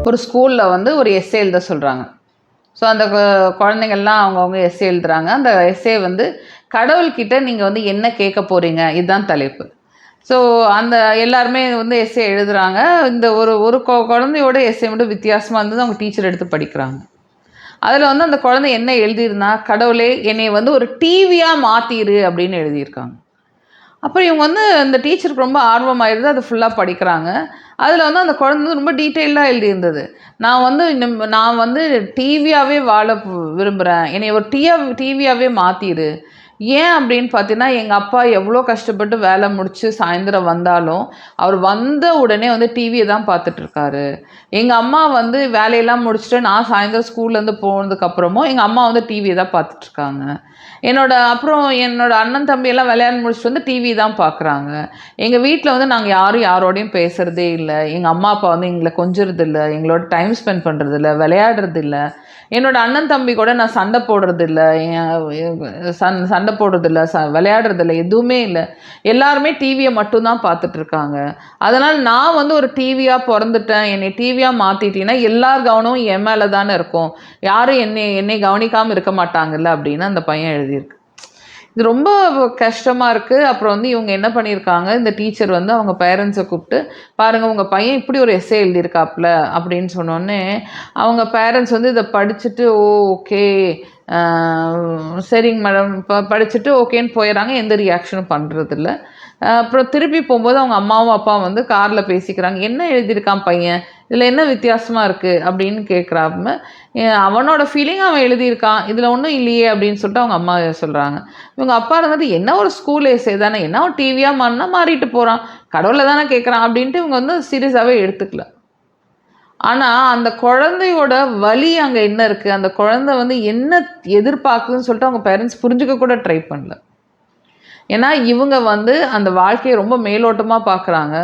ஒரு ஸ்கூலில் வந்து ஒரு எஸ்ஸே எழுத சொல்கிறாங்க. ஸோ அந்த குழந்தைங்கள்லாம் அவங்கவுங்க எஸ்ஸே எழுதுகிறாங்க. அந்த எஸ்ஸே வந்து கடவுள்கிட்ட நீங்கள் வந்து என்ன கேட்க போகிறீங்க, இதுதான் தலைப்பு. ஸோ அந்த எல்லாருமே வந்து எஸ்ஸே எழுதுகிறாங்க. இந்த ஒரு ஒரு குழந்தையோட எஸ்ஸே மட்டும் வித்தியாசமாக இருந்தது. அவங்க டீச்சர் எடுத்து படிக்கிறாங்க. அதில் வந்து அந்த குழந்தை என்ன எழுதியிருந்தா, கடவுளே என்னை வந்து ஒரு டிவியாக மாற்றிடு அப்படின்னு எழுதியிருக்காங்க. அப்புறம் இவங்க வந்து அந்த டீச்சருக்கு ரொம்ப ஆர்வமாயிருது. அது ஃபுல்லாக படிக்கிறாங்க. அதில் வந்து அந்த குழந்தை வந்து ரொம்ப டீட்டெயில்டாக எழுதியிருந்தது. நான் வந்து டிவியாகவே வாழ விரும்புகிறேன். என்னை ஒரு டிவியாகவே மாற்றிடு. ஏன் அப்படின்னு பார்த்தீங்கன்னா, எங்கள் அப்பா எவ்வளோ கஷ்டப்பட்டு வேலை முடித்து சாயந்தரம் வந்தாலும், அவர் வந்த உடனே வந்து டிவியை தான் பார்த்துட்ருக்காரு. எங்கள் அம்மா வந்து வேலையெல்லாம் முடிச்சுட்டு நான் சாயந்தரம் ஸ்கூல்லேருந்து போனதுக்கப்புறமும் எங்கள் அம்மா வந்து டிவியை தான் பார்த்துட்ருக்காங்க. அப்புறம் என்னோட அண்ணன் தம்பி எல்லாம் விளையாண்டு முடிச்சுட்டு வந்து டிவி தான் பார்க்குறாங்க. எங்கள் வீட்டில் வந்து நாங்கள் யாரோடையும் பேசுகிறதே இல்லை. எங்கள் அம்மா அப்பா வந்து எங்களை கொஞ்சுறதில்ல, எங்களோட டைம் ஸ்பெண்ட் பண்ணுறதில்ல, விளையாடுறதில்ல. என்னோட அண்ணன் தம்பி கூட நான் சண்டை போடுறதில்ல, சண்டை போடுறதில்ல, விளையாடுறதில்ல, எதுவுமே இல்லை. எல்லாருமே டிவியை மட்டும்தான் பார்த்துட்ருக்காங்க. அதனால் நான் வந்து ஒரு டிவியாக பிறந்துட்டேன், என்னை டிவியாக மாற்றிட்டீங்கன்னா எல்லார் கவனமும் என் மேலே தானே இருக்கும், யாரும் என்னை கவனிக்காமல் இருக்க மாட்டாங்கல்ல அப்படின்னு அந்த பையன் எழுதியிருக்கு. இது ரொம்ப கஷ்டமாக இருக்குது. அப்புறம் வந்து இவங்க என்ன பண்ணியிருக்காங்க, இந்த டீச்சர் வந்து அவங்க பேரண்ட்ஸை கூப்பிட்டு, பாருங்கள் உங்கள் பையன் இப்படி ஒரு எஸ்ஸே எழுதியிருக்காப்புல அப்படின்னு சொன்னோடனே, அவங்க பேரண்ட்ஸ் வந்து இதை படிச்சுட்டு ஓகே சரிங்க மேடம் படிச்சுட்டு ஓகேன்னு போயிடறாங்க. எந்த ரியாக்ஷனும் பண்ணுறதில்ல. அப்புறம் திருப்பி போகும்போது அவங்க அம்மாவும் அப்பாவும் வந்து காரில் பேசிக்கிறாங்க. என்ன எழுதியிருக்கான் பையன், இதில் என்ன வித்தியாசமாக இருக்குது அப்படின்னு கேட்குறாம, அவனோட ஃபீலிங் அவன் எழுதியிருக்கான், இதில் ஒன்றும் இல்லையே அப்படின்னு சொல்லிட்டு அவங்க அம்மா சொல்கிறாங்க. இவங்க அப்பா இருந்துட்டு என்ன ஒரு ஸ்கூல் எஸ்ஸே தானே, என்ன ஒரு டிவியாக மாறினா மாறிட்டு போகிறான், கடவுளை தானே கேட்குறான் அப்படின்ட்டு இவங்க வந்து சீரியஸாகவே எடுத்துக்கல. ஆனால் அந்த குழந்தையோட வலி அங்கே என்ன இருக்குது, அந்த குழந்தை வந்து என்ன எதிர்பார்க்குதுன்னு சொல்லிட்டு அவங்க பேரண்ட்ஸ் புரிஞ்சுக்க கூட ட்ரை பண்ணல. ஏன்னா இவங்க வந்து அந்த வாழ்க்கையை ரொம்ப மேலோட்டமாக பார்க்குறாங்க.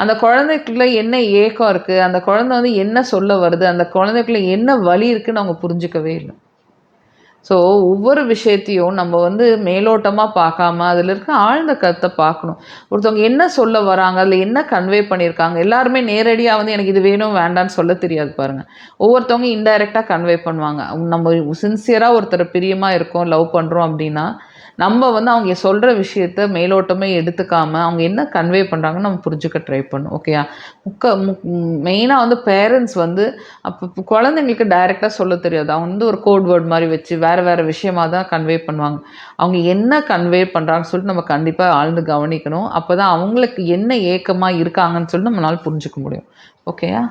அந்த குழந்தைக்குள்ள என்ன ஏக்கம் இருக்குது, அந்த குழந்தை வந்து என்ன சொல்ல வருது, அந்த குழந்தைக்குள்ள என்ன வலி இருக்குதுன்னு அவங்க புரிஞ்சுக்கவே இல்லை. ஸோ ஒவ்வொரு விஷயத்தையும் நம்ம வந்து மேலோட்டமாக பார்க்காம அதில் இருக்க ஆழ்ந்த கருத்தை பார்க்கணும். ஒருத்தவங்க என்ன சொல்ல வராங்க, அதில் என்ன கன்வே பண்ணியிருக்காங்க. எல்லாருமே நேரடியாக வந்து எனக்கு இது வேணும் வேண்டான்னு சொல்ல தெரியாது பாருங்கள். ஒவ்வொருத்தவங்க இன்டைரக்டாக கன்வே பண்ணுவாங்க. நம்ம சின்சியராக ஒருத்தர் பிரியமாக இருக்கோம், லவ் பண்ணுறோம் அப்படின்னா நம்ம வந்து அவங்க சொல்கிற விஷயத்த மேலோட்டமே எடுத்துக்காமல் அவங்க என்ன கன்வே பண்ணுறாங்கன்னு நம்ம புரிஞ்சுக்க ட்ரை பண்ணணும். ஓகேயா? மெயினாக வந்து பேரண்ட்ஸ் வந்து அப்போ குழந்தைங்களுக்கு டைரெக்டாக சொல்ல தெரியாது. அவங்க வந்து ஒரு கோட் வேர்ட் மாதிரி வச்சு வேறு விஷயமாக தான் கன்வே பண்ணுவாங்க. அவங்க என்ன கன்வே பண்ணுறாங்கன்னு சொல்லிட்டு நம்ம கண்டிப்பாக ஆழ்ந்து கவனிக்கணும். அப்போ தான் அவங்களுக்கு என்ன ஏக்கமாக இருக்காங்கன்னு சொல்லிட்டு நம்மளால் புரிஞ்சுக்க முடியும். ஓகேயா?